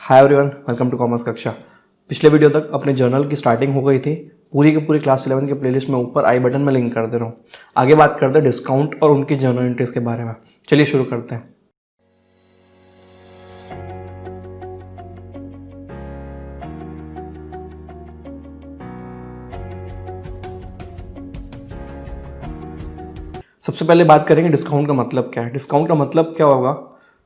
Hi everyone, welcome to commerce कक्षा। पिछले video तक अपने जर्नल की स्टार्टिंग हो गई थी। पूरी की पूरी क्लास 11 के प्लेलिस्ट में ऊपर आई बटन में लिंक कर दे रहा हूँ। आगे बात करते हैं डिस्काउंट और उनकी जर्नल एंट्रीज के बारे में। चलिए शुरू करते हैं। सबसे पहले बात करेंगे डिस्काउंट का मतलब क्या है। डिस्काउंट का मतलब क्या होगा?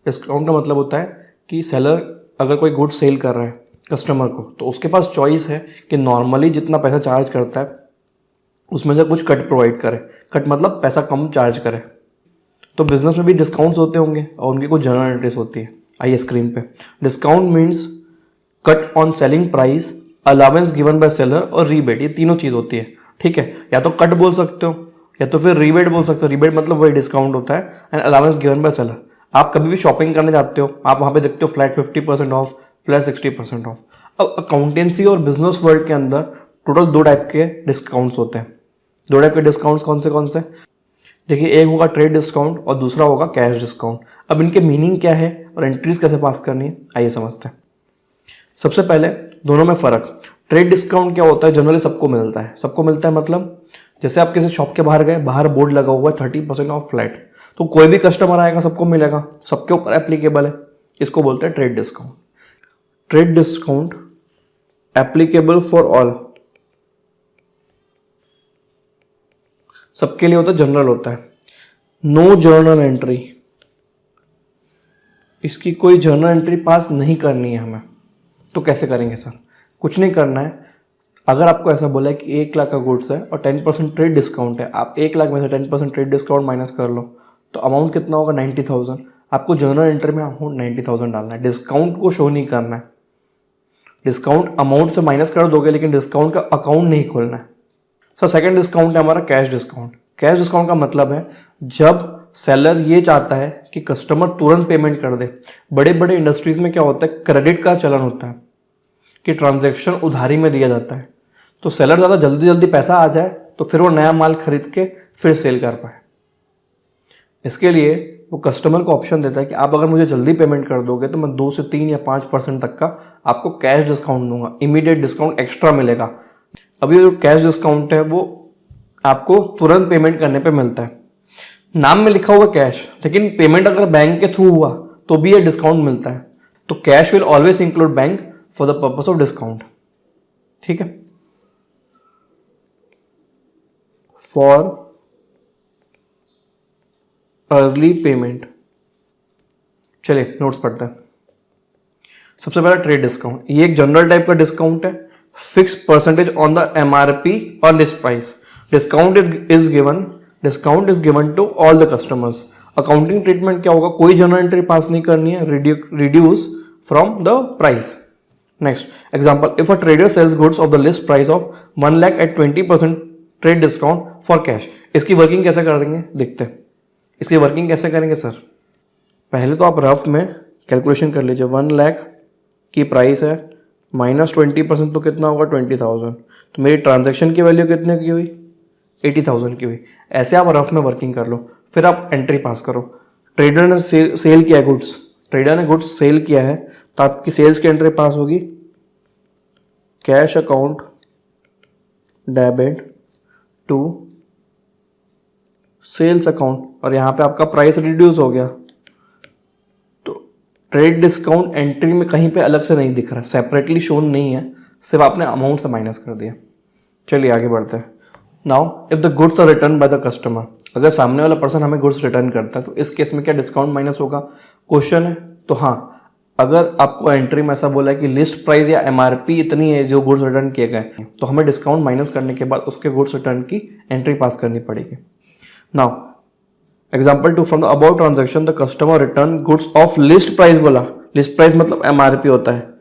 डिस्काउंट का मतलब होता है कि सेलर अगर कोई गुड सेल कर रहा है कस्टमर को, तो उसके पास चॉइस है कि नॉर्मली जितना पैसा चार्ज करता है उसमें से कुछ कट प्रोवाइड करे। कट मतलब पैसा कम चार्ज करे। तो बिजनेस में भी डिस्काउंट्स होते होंगे और उनकी कुछ जर्नल एंट्रीज होती है। आइए स्क्रीन पे। Discount means cut on selling price, allowance given by seller और रीबेट। ये तीनों चीज़ होती है, ठीक है। या तो कट बोल सकते हो या तो फिर रीबेट बोल सकते हो। रीबेट मतलब वही डिस्काउंट होता है and allowance given by seller. आप कभी भी शॉपिंग करने जाते हो, आप वहाँ पे देखते हो फ्लैट 50% ऑफ, फ्लैट 60% ऑफ। अब अकाउंटेंसी और बिजनेस वर्ल्ड के अंदर टोटल दो टाइप के डिस्काउंट्स होते हैं। दो टाइप के डिस्काउंट्स कौन से? देखिए, एक होगा ट्रेड डिस्काउंट और दूसरा होगा कैश डिस्काउंट। अब इनके मीनिंग क्या है और एंट्रीज कैसे पास करनी है, आइए समझते हैं। सबसे पहले दोनों में फ़र्क। ट्रेड डिस्काउंट क्या होता है? जनरली सबको मिलता है। सबको मिलता है मतलब जैसे आप किसी शॉप के बाहर गए, बाहर बोर्ड लगा हुआ है 30% ऑफ फ्लैट, तो कोई भी कस्टमर आएगा सबको मिलेगा, सबके ऊपर एप्लीकेबल है। इसको बोलते हैं trade discount. Trade discount applicable for all, सबके लिए होता है, जनरल होता है। नो जर्नल एंट्री, इसकी कोई जर्नल एंट्री पास नहीं करनी है हमें। तो कैसे करेंगे सर? कुछ नहीं करना है। अगर आपको ऐसा बोला है कि 1 लाख का गुड्स है और 10% ट्रेड डिस्काउंट है, आप 1 लाख में से 10% ट्रेड डिस्काउंट माइनस कर लो, तो अमाउंट कितना होगा? 90,000। आपको जर्नल एंट्री में अमाउंट 90,000 डालना है। डिस्काउंट को शो नहीं करना है। डिस्काउंट अमाउंट से माइनस कर दोगे लेकिन डिस्काउंट का अकाउंट नहीं खोलना है। सर सेकंड डिस्काउंट है हमारा कैश डिस्काउंट। कैश डिस्काउंट का मतलब है जब सेलर ये चाहता है कि कस्टमर तुरंत पेमेंट कर दे। बड़े बड़े इंडस्ट्रीज में क्या होता है, क्रेडिट का चलन होता है कि ट्रांजैक्शन उधारी में दिया जाता है। तो सेलर ज़्यादा जल्दी जल्दी पैसा आ जाए तो फिर वो नया माल खरीद के फिर सेल कर पाए। इसके लिए वो कस्टमर को ऑप्शन देता है कि आप अगर मुझे जल्दी पेमेंट कर दोगे तो मैं 2 से 3 या 5% तक का आपको कैश डिस्काउंट दूंगा, इमीडिएट डिस्काउंट एक्स्ट्रा मिलेगा। अभी जो कैश डिस्काउंट है वो आपको तुरंत पेमेंट करने पे मिलता है। नाम में लिखा हुआ कैश, लेकिन पेमेंट अगर बैंक के थ्रू हुआ तो भी ये डिस्काउंट मिलता है। तो cash will always include bank for the purpose of discount, ठीक है। फॉर अर्ली पेमेंट, चलिए नोट्स पढ़ते हैं। सबसे पहला ट्रेड डिस्काउंट, ये एक जनरल टाइप का डिस्काउंट है। Fix percentage on the MRP और list price. Discount is given to all the customers. Accounting treatment क्या होगा? कोई जर्नल एंट्री पास नहीं करनी है। Reduce from the price. Next example, if a trader sales goods of the list price of 1 lakh at 20% trade discount for cash. इसकी working कैसे करेंगे देखते हैं। इसकी वर्किंग कैसे करेंगे सर? पहले तो आप रफ में कैलकुलेशन कर लीजिए। 1 लाख की प्राइस है माइनस 20% तो कितना होगा? 20,000। तो मेरी ट्रांजैक्शन की वैल्यू कितने की हुई? 80,000 की हुई। ऐसे आप रफ में वर्किंग कर लो, फिर आप एंट्री पास करो। ट्रेडर ने सेल किया गुड्स, ट्रेडर ने गुड्स सेल किया है तो आपकी सेल्स की एंट्री पास होगी cash account debit to sales account, और यहां पे आपका प्राइस रिड्यूस हो गया। तो ट्रेड डिस्काउंट एंट्री में कहीं पे अलग से नहीं दिख रहा, सेपरेटली शोन नहीं है, सिर्फ आपने अमाउंट से माइनस कर दिया। चलिए आगे बढ़ते हैं। Now if the goods are return by the customer, अगर सामने वाला पर्सन हमें गुड्स रिटर्न करता है तो इस केस में क्या डिस्काउंट माइनस होगा? क्वेश्चन है तो हाँ, अगर आपको एंट्री में ऐसा बोला है कि लिस्ट प्राइस या एमआरपी इतनी है जो गुड्स रिटर्न किए गए, तो हमें डिस्काउंट माइनस करने के बाद उसके गुड्स रिटर्न की एंट्री पास करनी पड़ेगी। Now example 2, from the about transaction the customer return goods of list price. बोला लिस्ट प्राइस मतलब एमआरपी होता है।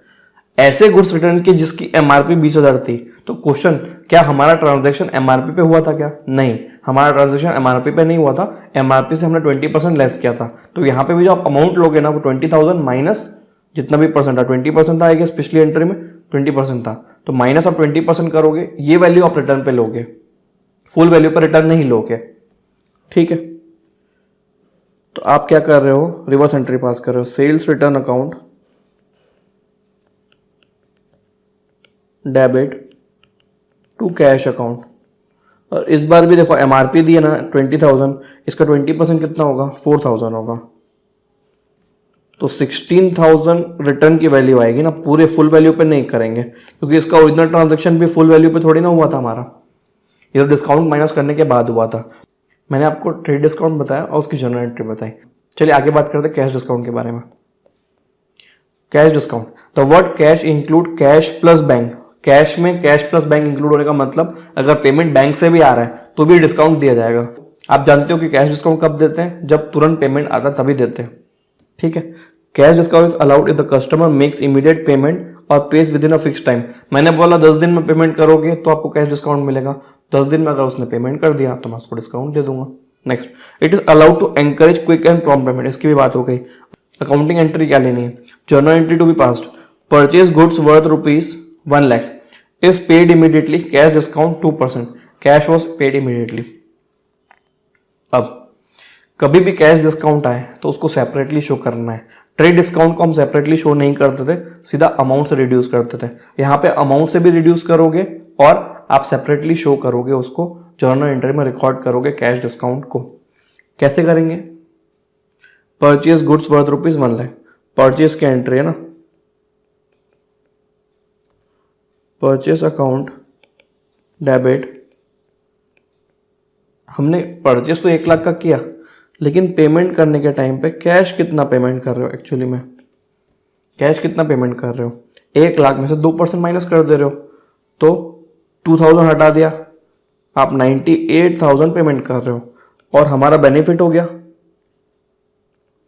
ऐसे गुड्स रिटर्न की जिसकी एमआरपी 20,000 थी। तो क्वेश्चन, क्या हमारा ट्रांजैक्शन एमआरपी पे हुआ था क्या? नहीं, हमारा ट्रांजैक्शन एमआरपी पे नहीं हुआ था। एमआरपी से हमने 20% लेस किया था। तो यहाँ पे भी जो आप अमाउंट लोगे ना वो 20,000 माइनस जितना भी परसेंट था, 20% था। आई गेस पिछली एंट्री में 20% था, तो माइनस आप 20% करोगे, ये वैल्यू आप रिटर्न पे लोगे, फुल वैल्यू पर रिटर्न नहीं लोगे, ठीक है। तो आप क्या कर रहे हो? रिवर्स एंट्री पास कर रहे हो। Sales return account debit to cash account. और इस बार भी देखो MRP दी है ना 20,000, इसका 20% कितना होगा, 4,000 होगा, तो 16,000 रिटर्न की वैल्यू आएगी ना, पूरे फुल वैल्यू पे नहीं करेंगे क्योंकि इसका ओरिजिनल ट्रांजैक्शन भी फुल वैल्यू पे थोड़ी ना हुआ था हमारा, ये तो डिस्काउंट माइनस करने के बाद हुआ था। मैंने आपको ट्रेड डिस्काउंट बताया और उसकी जर्नल एंट्री बताई। चलिए आगे बात करते हैं कैश डिस्काउंट के बारे में। Cash discount, the word cash include cash plus bank. Cash में कैश प्लस बैंक इंक्लूड होने का मतलब अगर पेमेंट बैंक से भी आ रहा है तो भी डिस्काउंट दिया जाएगा। आप जानते हो कि कैश डिस्काउंट कब देते हैं, जब तुरंत पेमेंट आता तभी देते हैं, ठीक है। Cash discount is allowed if the customer makes immediate payment और pays within a fix time. मैंने बोला 10 दिन में पेमेंट करोगे तो आपको कैश डिस्काउंट मिलेगा, 10 दिन में अगर उसने पेमेंट कर दिया तो मैं उसको डिस्काउंट दे दूंगा। Next, it is allowed to encourage quick and prompt payment, इसकी भी बात हो गई। अकाउंटिंग एंट्री क्या लेनी है, journal entry to be passed, purchase goods worth ₹1 lakh, if paid immediately cash discount 2%, cash was paid immediately. अब कभी भी कैश डिस्काउंट आए तो उसको सेपरेटली शो करना है। ट्रेड डिस्काउंट को हम सेपरेटली शो नहीं करते थे, सीधा अमाउंट से रिड्यूस करते थे। यहाँ पे अमाउंट से भी रिड्यूस करोगे और आप सेपरेटली शो करोगे, उसको जर्नल एंट्री में रिकॉर्ड करोगे कैश डिस्काउंट को। कैसे करेंगे, purchase goods worth ₹1 lakh, purchase की एंट्री है ना, परचेज अकाउंट डेबिट, हमने परचेज तो 1 लाख का किया लेकिन पेमेंट करने के टाइम पे कैश कितना पेमेंट कर रहे हो, एक्चुअली में कैश कितना पेमेंट कर रहे हो, 1 लाख में से 2% माइनस कर दे रहे हो तो 2,000 हटा दिया, आप 98,000 पेमेंट कर रहे हो और हमारा बेनिफिट हो गया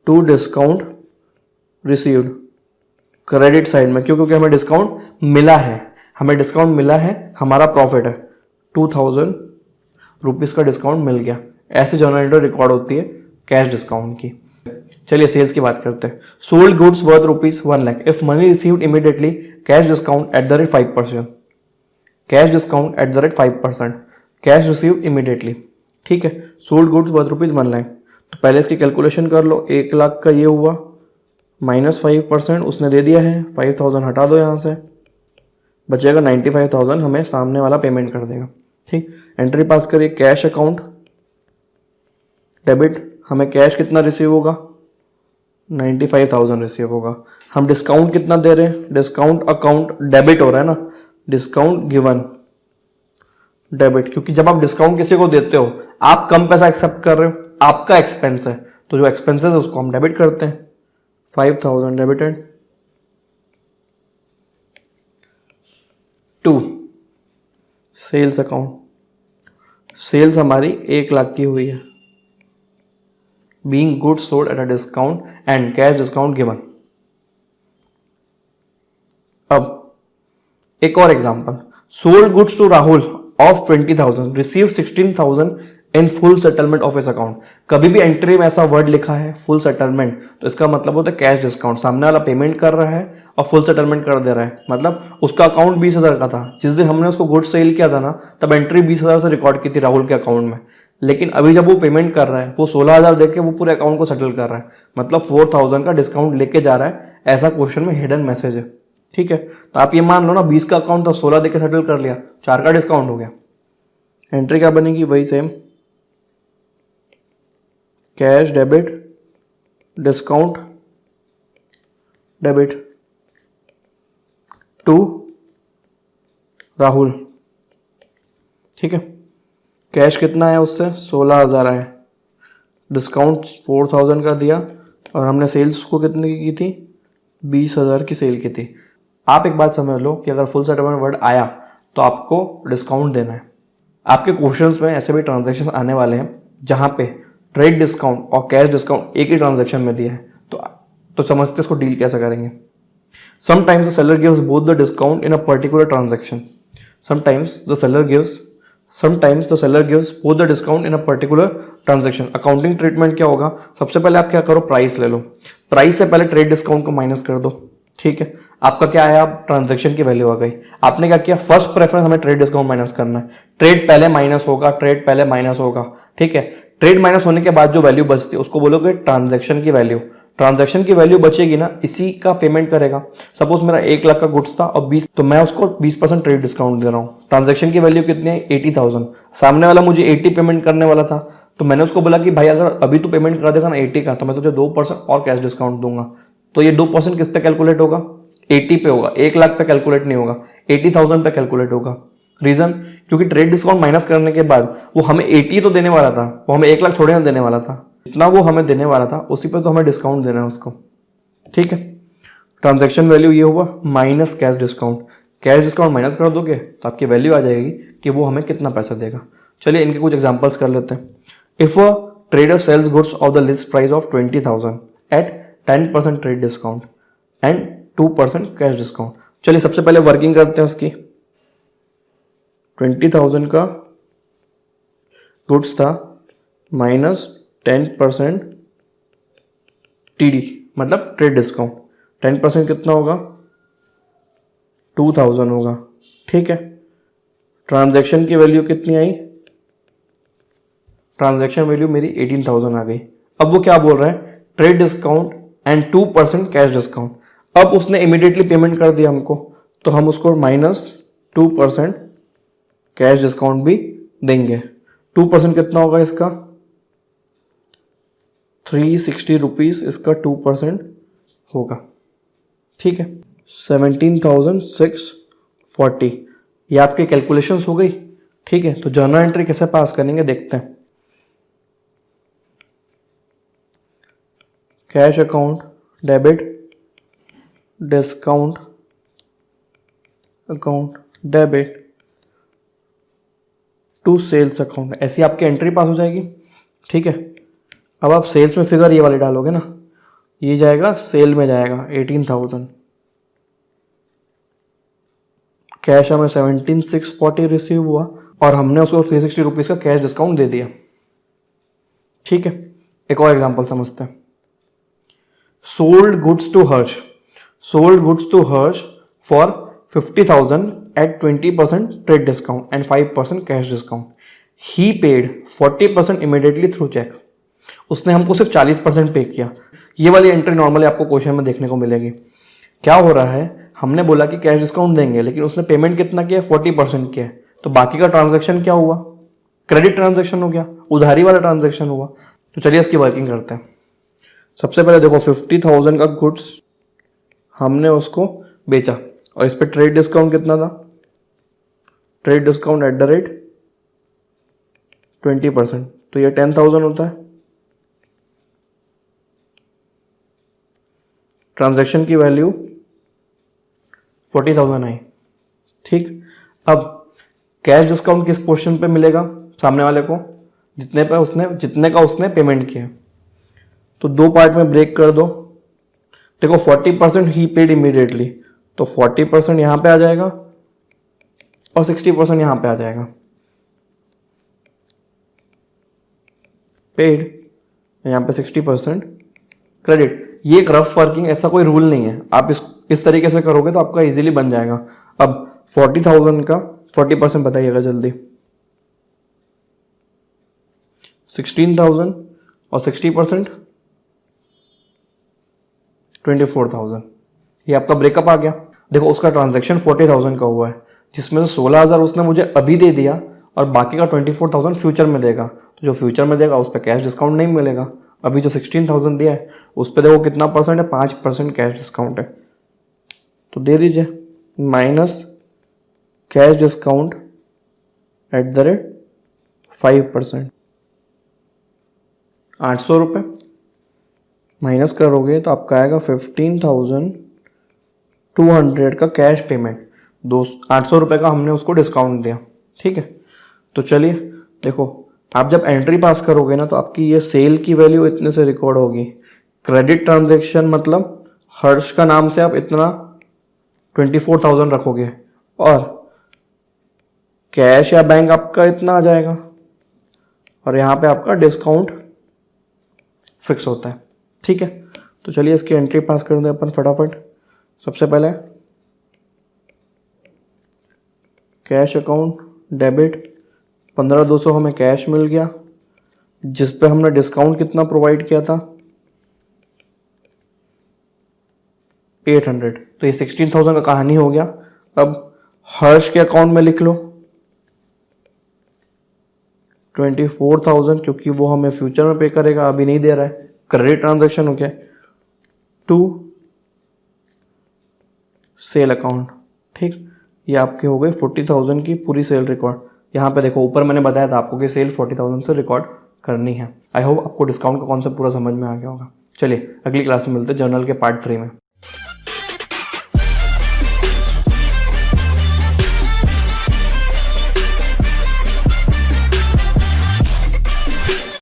to discount received credit side में, क्यों, क्योंकि हमें डिस्काउंट मिला है, हमें डिस्काउंट मिला है, हमारा प्रॉफिट है, 2,000 रुपीज़ का डिस्काउंट मिल गया। ऐसे जर्नल एंट्री रिकॉर्ड होती है कैश डिस्काउंट की। चलिए सेल्स की बात करते हैं। Sold goods worth ₹1 lakh, if money received immediately cash discount at the rate 5%, cash discount at the rate 5%, cash received immediately, ठीक है। सोल्ड गुड्स वर्थ ₹1 लाख, तो पहले इसकी कैलकुलेशन कर लो, 1 लाख का ये हुआ माइनस 5% उसने दे दिया है, 5,000 हटा दो यहाँ से, बचेगा 95,000, हमें सामने वाला पेमेंट कर देगा, ठीक। एंट्री पास करिए, कैश अकाउंट डेबिट, हमें कैश कितना रिसीव होगा, 95,000 रिसीव होगा। हम डिस्काउंट कितना दे रहे हैं, डिस्काउंट अकाउंट डेबिट हो रहा है ना, डिस्काउंट गिवन डेबिट, क्योंकि जब आप डिस्काउंट किसी को देते हो आप कम पैसा एक्सेप्ट कर रहे हो, आपका एक्सपेंस है, तो जो एक्सपेंसेस है उसको हम डेबिट करते हैं, 5,000 debited to sales account, sales हमारी 1 लाख की हुई है, being goods sold at a discount and cash discount given. अब एक और example, sold goods to Rahul of 20,000, receive 16,000 in full settlement of his account. कभी भी एंट्री में ऐसा वर्ड लिखा है फुल सेटलमेंट तो इसका मतलब होता है कैश डिस्काउंट, सामने वाला पेमेंट कर रहा है और फुल सेटलमेंट कर दे रहा है, मतलब उसका अकाउंट 20,000 का था, जिस दिन हमने उसको गुड्स सेल किया था ना तब एंट्री 20,000 से रिकॉर्ड की थी राहुल के अकाउंट में, लेकिन अभी जब वो पेमेंट कर रहा है वो 16,000 देके वो पूरे अकाउंट को सेटल कर रहा है, मतलब 4,000 का डिस्काउंट लेके जा रहा है, ऐसा क्वेश्चन में हिडन मैसेज है, ठीक है। तो आप ये मान लो ना 20 का अकाउंट था, 16 देके सेटल कर लिया, 4 का डिस्काउंट हो गया। एंट्री क्या बनेगी, वही same, cash debit discount debit to Rahul, ठीक है। कैश कितना है उससे 16,000 आए, डिस्काउंट 4,000 का दिया और हमने सेल्स को कितने की थी, 20,000 की सेल की थी। आप एक बात समझ लो कि अगर फुल सेटलमेंट वर्ड आया तो आपको डिस्काउंट देना है। आपके क्वेश्चंस में ऐसे भी ट्रांजैक्शन आने वाले हैं जहां पे ट्रेड डिस्काउंट और कैश डिस्काउंट एक ही ट्रांजैक्शन में दिया है, तो समझते इसको डील कैसे करेंगे। Sometimes the seller gives both the discount in a particular transaction, sometimes the seller gives both the discount in a particular transaction. Accounting treatment क्या होगा, सबसे पहले आप क्या करो, प्राइस ले लो, प्राइस से पहले ट्रेड डिस्काउंट को माइनस कर दो, ठीक है। आपका क्या आया, ट्रांजैक्शन की वैल्यू आ गई। आपने क्या किया, फर्स्ट प्रेफरेंस हमें ट्रेड डिस्काउंट माइनस करना है, ट्रेड पहले माइनस होगा, ट्रेड पहले माइनस होगा, ठीक है। ट्रेड माइनस होने के बाद जो वैल्यू बचती है उसको बोलोगे ट्रांजैक्शन की वैल्यू। ट्रांजैक्शन की वैल्यू बचेगी ना, इसी का पेमेंट करेगा। सपोज मेरा 1 लाख का गुड्स था और 20, तो मैं उसको 20% ट्रेड डिस्काउंट दे रहा हूँ। ट्रांजैक्शन की वैल्यू कितनी है? 80,000। सामने वाला मुझे 80 पेमेंट करने वाला था, तो मैंने उसको बोला कि भाई अगर अभी तू पेमेंट कर देगा ना 80 का, तो मैं तुझे 2% और कैश डिस्काउंट दूंगा। तो ये 2% किस पे कैलकुलेट होगा? 80 पे होगा। 1 लाख पे कैलकुलेट नहीं होगा, 80,000 पे कैलकुलेट होगा। रीजन, क्योंकि ट्रेड डिस्काउंट माइनस करने के बाद वो हमें 80 तो देने वाला था, वो हमें 1 लाख थोड़े ना देने वाला था। जितना वो हमें देने वाला था उसी पे तो हमें डिस्काउंट देना है उसको। ठीक है, ट्रांजैक्शन वैल्यू ये हुआ minus cash discount. Cash discount minus कर दोगे तो आपकी वैल्यू आ जाएगी कि वो हमें कितना पैसा देगा। चलिए इनके कुछ एग्जांपल्स कर लेते हैं। If a trader sales goods of the list price of 20,000 at 10% trade discount and 2% cash discount. चलिए सबसे पहले वर्किंग करते हैं उसकी। 20,000 का गुड्स था माइनस 10% टीडी मतलब ट्रेड डिस्काउंट। 10% कितना होगा? 2,000 होगा। ठीक है, ट्रांजैक्शन की वैल्यू कितनी आई? ट्रांजैक्शन वैल्यू मेरी 18,000 आ गई। अब वो क्या बोल रहा है? Trade discount and 2% cash discount. अब उसने इमीडिएटली पेमेंट कर दिया हमको, तो हम उसको माइनस 2% कैश डिस्काउंट भी देंगे। 2% कितना होगा इसका? 360 रुपीज इसका 2% होगा। ठीक है, 17,640। ये आपके कैलकुलेशंस हो गई। ठीक है, तो जर्नल एंट्री कैसे पास करेंगे देखते हैं। Cash account debit, discount account debit to sales account, ऐसी आपकी एंट्री पास हो जाएगी। ठीक है, अब आप सेल्स में फिगर ये वाले डालोगे ना, ये जाएगा सेल में जाएगा 18,000। कैश हमें 17,640 रिसीव हुआ और हमने उसको 360 रुपीज का कैश डिस्काउंट दे दिया। ठीक है, एक और एग्जांपल समझते हैं। Sold goods to Harsh, sold goods to Harsh for 50,000 at 20% trade discount and 5% cash discount. He paid 40% immediately through cheque. उसने हमको सिर्फ 40% पे किया। ये वाली एंट्री नॉर्मली आपको क्वेश्चन में देखने को मिलेगी। क्या हो रहा है, हमने बोला कि कैश डिस्काउंट देंगे, लेकिन उसने पेमेंट कितना किया? 40% किया। तो बाकी का ट्रांजैक्शन क्या हुआ? क्रेडिट ट्रांजैक्शन हो गया, उधारी वाला ट्रांजैक्शन हुआ। तो चलिए इसकी वर्किंग करते हैं। सबसे पहले देखो 50,000 का गुड्स हमने उसको बेचा और इस पर ट्रेड डिस्काउंट कितना था? Trade discount at the rate 20%, तो ये 10,000 होता है। ट्रांजैक्शन की वैल्यू 40,000 आई। ठीक, अब कैश डिस्काउंट किस पोर्शन पे मिलेगा सामने वाले को? जितने का उसने पेमेंट किया। तो दो पार्ट में ब्रेक कर दो। देखो 40% ही पेड इमीडिएटली, तो 40% यहां पे आ जाएगा और 60% यहां पे आ जाएगा। पेड, यहां पे 60% क्रेडिट। ये एक रफ वर्किंग, ऐसा कोई रूल नहीं है। आप इस तरीके से करोगे तो आपका इजीली बन जाएगा। अब 40,000 का 40% बताइएगा जल्दी। 16,000 और 60% 24,000। ये आपका ब्रेकअप आ गया। देखो उसका ट्रांजैक्शन 40,000 का हुआ है, जिसमें से 16,000 उसने मुझे अभी दे दिया और बाकी का 24,000 फ्यूचर में देगा। तो जो फ्यूचर में देगा उस पर कैश डिस्काउंट नहीं मिलेगा। अभी जो 16,000 दिया है उस पर देखो कितना परसेंट है? 5% कैश डिस्काउंट है, तो दे दीजिए minus cash discount at the rate 5%। 800 रुपये माइनस करोगे तो आपका आएगा 15,200 का कैश पेमेंट। 800 रुपये का हमने उसको डिस्काउंट दिया। ठीक है, तो चलिए देखो आप जब एंट्री पास करोगे ना, तो आपकी ये सेल की वैल्यू इतने से रिकॉर्ड होगी। क्रेडिट ट्रांजैक्शन मतलब हर्ष का नाम से आप इतना 24,000 रखोगे और कैश या बैंक आपका इतना आ जाएगा और यहाँ पे आपका डिस्काउंट फिक्स होता है। ठीक है, तो चलिए इसकी एंट्री पास कर दें अपन फटाफट। सबसे पहले कैश अकाउंट डेबिट 15,200 हमें कैश मिल गया, जिस पे हमने डिस्काउंट कितना प्रोवाइड किया था? 800, तो ये 16,000 का कहानी हो गया। अब हर्ष के अकाउंट में लिख लो 24,000, क्योंकि वो हमें फ्यूचर में पे करेगा, अभी नहीं दे रहा है, क्रेडिट ट्रांजेक्शन हो गया। टू सेल अकाउंट, ठीक, ये आपके हो गए 40,000 की पूरी सेल रिकॉर्ड। यहाँ पे देखो ऊपर मैंने बताया था आपको कि सेल 40,000 से रिकॉर्ड करनी है। आई होप आपको डिस्काउंट का कॉन्सेप्ट पूरा समझ में आ गया होगा। चलिए अगली क्लास में मिलते हैं जर्नल के पार्ट 3 में।